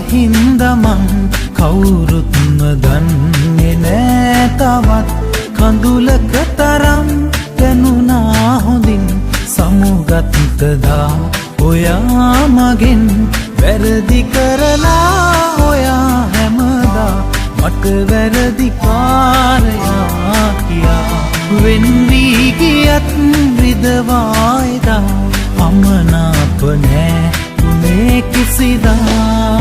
හින්දා මං කවුරුත්ම දන්නේ නෑ තවත් කඳුලක තරම් දැනුණා හොඳින් සමුගත්තදා ඔයා මගෙන් වැරදි කරලා ඔයා හැමදා මට වැරදි කාරයා කියා වෙන් වී ගියත් විදවායිදා අමනාප නෑ උනේ කිසිදා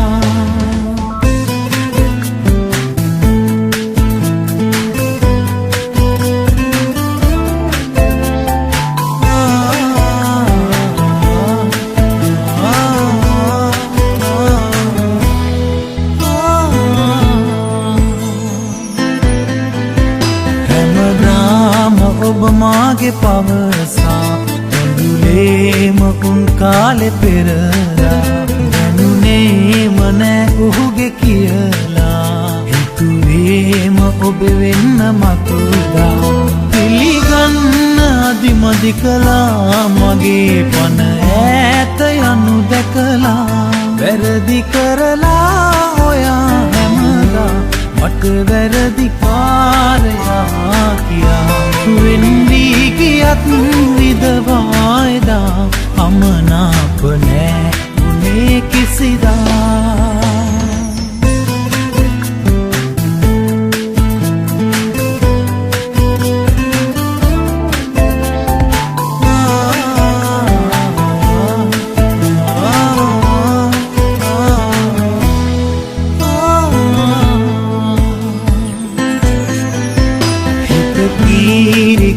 ඔබ මාගේ පවසා ඇඳුලේම උන් කාලෙ පෙරලා දැනුනේම නෑ ඔහුගේ කියලා හිතුවේම ඔබ වෙන්න මතුදා පිළිගන්න අදිමදි කළා මගේ පන ඈත යනු දැකලා වැරදි කරලා ඔයා හැමදා මට වැරදි කාරයා කියා වෙන් වී ගියත් විදවායිදා අමනාප නෑ උනේ කිසිදා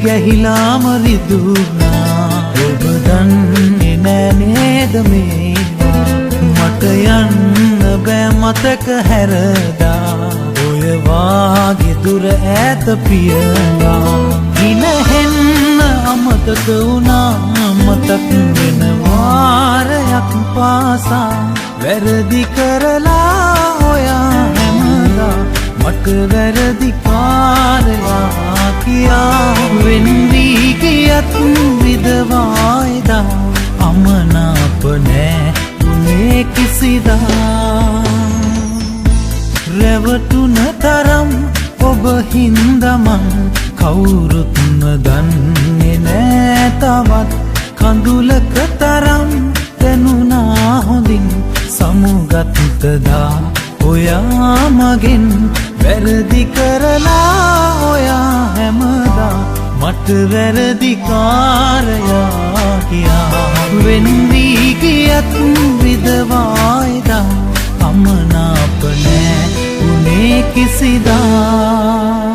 ගැහිලාම රිදුනා ඔබ දන්නේ නෑ නේද මේවා මට යන්න බෑ මතක හැරදා ඔය වාගේ දුර ඈත පියලා ඉනහෙන්න අමතක වුණා මතක් වෙන වාරයක් පාසා වැරදි කරලා ඔයා හැමදා මට වැරදි කාරයා කියා වෙන් වී ගියත් විදවායිදා අමනාප නෑ උනේ කිසිදා රැවටුන තරම් ඔබ හින්දා මං කවුරුත්ම දන්නේ නෑ තවත් කඳුලක තරම් දැනුණා හොඳින් සමුගත්තදා ඔයා මගෙන් වැරදි කරලා ඔයා හැමදා මට වැරදි කාරයා කියා වෙන් වී ගියත් විදවායිදා අමනාප නෑ උනේ කිසිදා